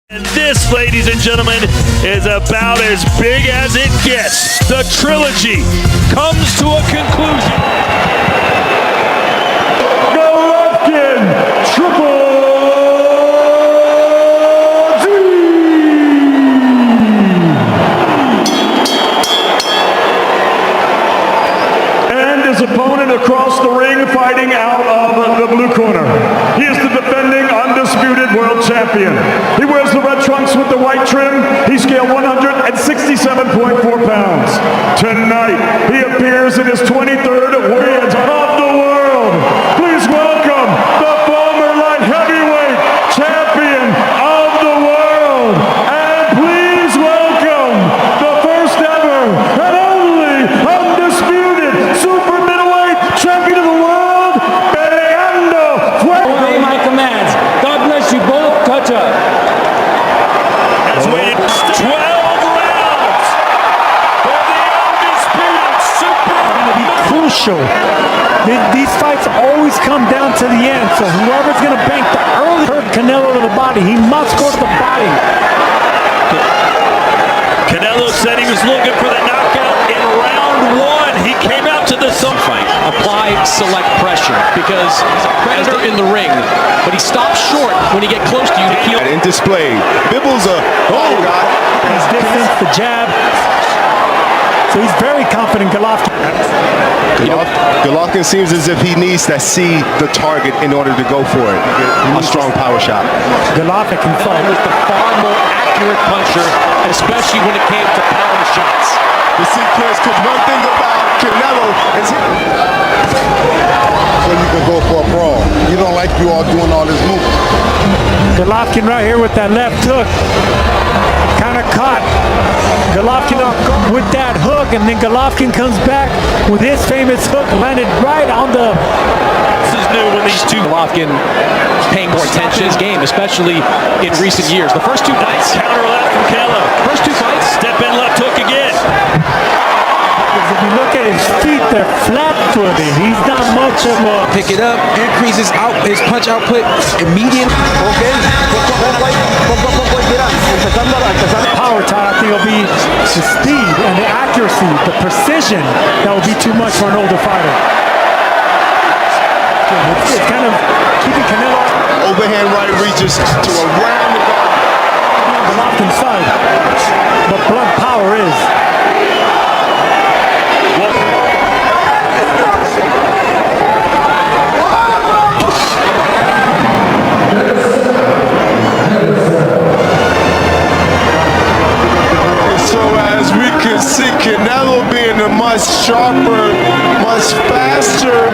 And this, ladies and gentlemen, is about as big as it gets. The trilogy comes to a conclusion. Golovkin, Triple G! And his opponent across the ring fighting out of the blue corner. He is the defending undisputed world champion. He wears the red trunks with the white trim. He scaled 167.4 pounds. Tonight, he appears in his 23rd Warriors of the World. Please welcome the former light heavyweight champion of the world. And please welcome the first ever and only undisputed super middleweight champion of the world, Obey my commands. God bless you both. Touch up. Has waited 12 rounds for the undisputed super Crucial. These fights always come down to the end, so whoever's going to bank the early hurt Canelo to the body, he must go to the body. Canelo said he was looking for the knockout in round one. He came out to the fight. Apply select pressure because he's a predator in the ring, but he stops short when he get close to you to kill. And displayed. Bibble's a God. His distance, the jab. So he's very confident, Golovkin. Golovkin seems as if he needs to see the target in order to go for it. A strong power shot. Golovkin can fight. He was the far more accurate puncher, especially when it came to power shots. The sequence, because one thing about Canelo is so you can go for a brawl. You don't like you all doing all this movement. Golovkin right here with that left hook. Kind of caught Golovkin up with that hook, and then Golovkin comes back with his famous hook, landed right on the... This is new when these two... Golovkin paying more attention to his game, especially in recent years. The first two fights... Counter left from Canelo. First two fights... Step in left hook again. If you look at his feet, they're flat-footed. He's not much of a... Pick it up, increase his punch output immediately. Power tie, I think it'll be the speed and the accuracy, the precision that will be too much for an older fighter. It's kind of keeping Canelo overhand right reaches to around the guard. Golovkin side, but blunt power is. See Canelo being a much sharper, much faster,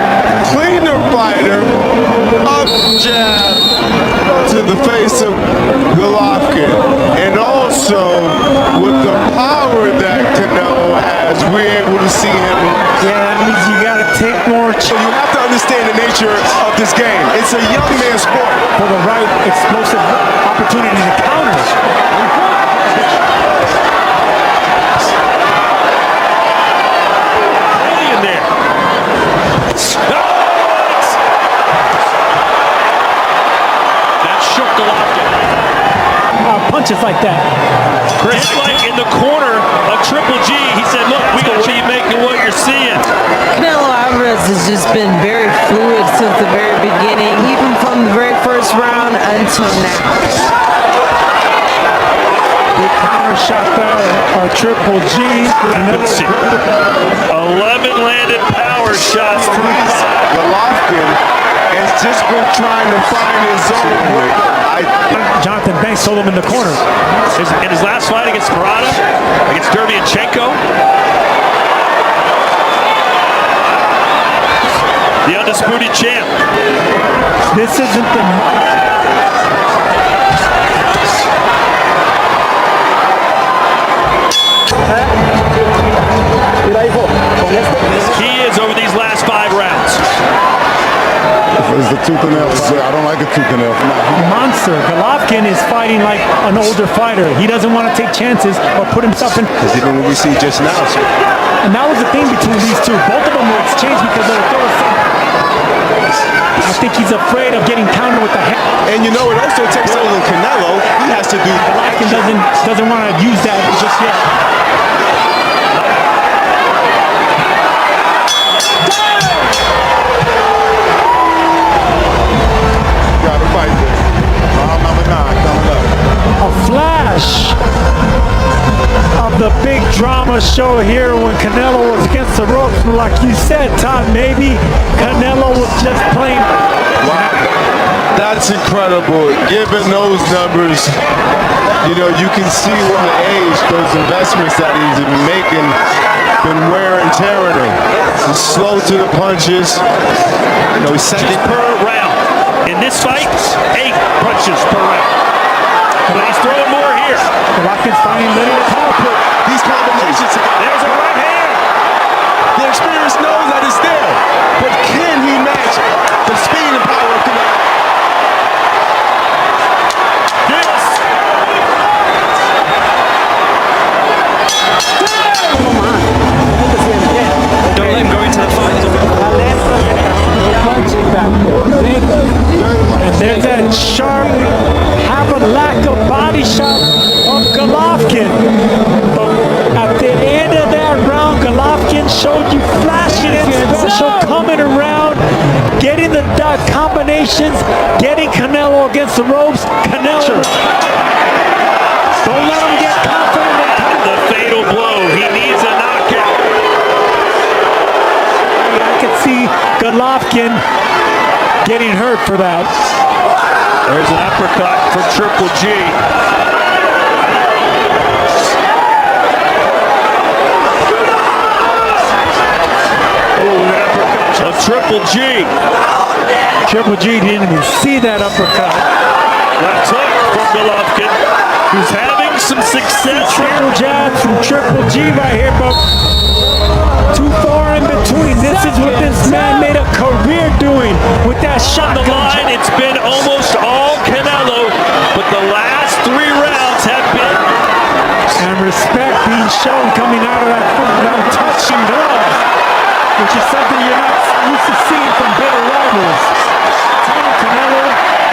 cleaner fighter. Up jab to the face of Golovkin. And also, with the power that Canelo has, we're able to see him. Yeah, that means you got to take more. So you have to understand the nature of this game. It's a young man's sport. For the right explosive opportunity to counter. Punches like that. Just like in the corner of Triple G, he said, look, we got you making what you're seeing. Canelo Alvarez has just been very fluid since the very beginning, even from the very first round until now. Good counter shot there, Triple G. 11 landed power shots. Golovkin has just been trying to find his own way. Jonathan Banks told him in the corner. In his last fight against Murata, against Derevyanchenko, the undisputed champ. This isn't the... He is over these last 5 rounds. It's the tooth and nail. I don't like a tooth and nail. Monster. Golovkin is fighting like an older fighter. He doesn't want to take chances or put himself in. Because even what we see just now. And that was the thing between these two. Both of them were exchanged because they were throwing. I think he's afraid of getting countered with the hand. And you know, it also takes on Canelo. He has to do. Golovkin doesn't want to use that just yet. Got to fight this. Round number 9 coming up. A flash of the big drama show here when Canelo was against the ropes. Like you said, Todd, maybe Canelo was just playing. Wow. That's incredible. Given those numbers, you know, you can see with the age, those investments that he's been making, been wear and tearing him. He's slow to the punches. You know, he's second per round. In this fight, 8 punches per round. But he's throwing more here. Golovkin's finding little power put. these combinations. There's a right hand. The experience knows that it's there, but can he match the speed and power of Canelo? Yes. Don't let him go into the fight. And there's that sharp, have a lack of body shot of Golovkin. But at the end of that round, Golovkin showed you flashing and special, coming around, getting the combinations, getting Canelo against the ropes. Canelo, don't let him get confident. The fatal blow. He needs a knockout. I can see Golovkin getting hurt for that. There's an uppercut for Triple G. Oh, an uppercut of Triple G. Triple G didn't even see that uppercut. Left hook from Golovkin, who's having some success here. Triple jab from Triple G right here, but too far in between. This is what this man made a career doing with that shot. On the line, it's been almost all Canelo, but the last 3 rounds have been. And respect being shown coming out of that touching glove, which is something you're not used to seeing from bitter rivals. Canelo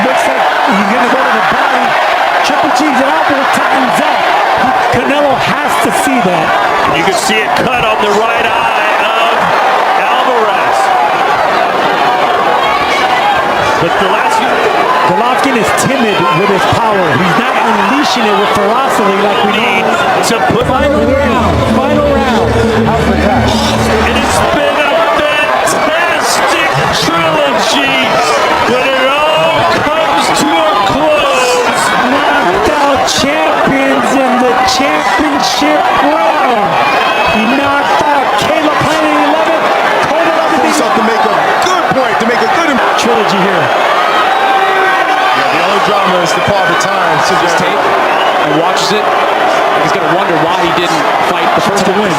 looks like he's going to go to the body. Triple G's elbow tightens up. Canelo has to see that. You can see it cut on the right eye of Alvarez. But the last few... Golovkin is timid with his power. He's not unleashing it with ferocity like we need to put... Final round. And it's been a fantastic trilogy, but it all comes to a close. Knocked out champions in the championship round. He knocked out Caleb Planet 11. Cold 11. To make a good point, to make a good trilogy here. Yeah, the only drama is the part of time. So this tape and watches it, and he's gonna wonder why he didn't fight the first to win.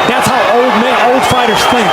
That's how old fighters think.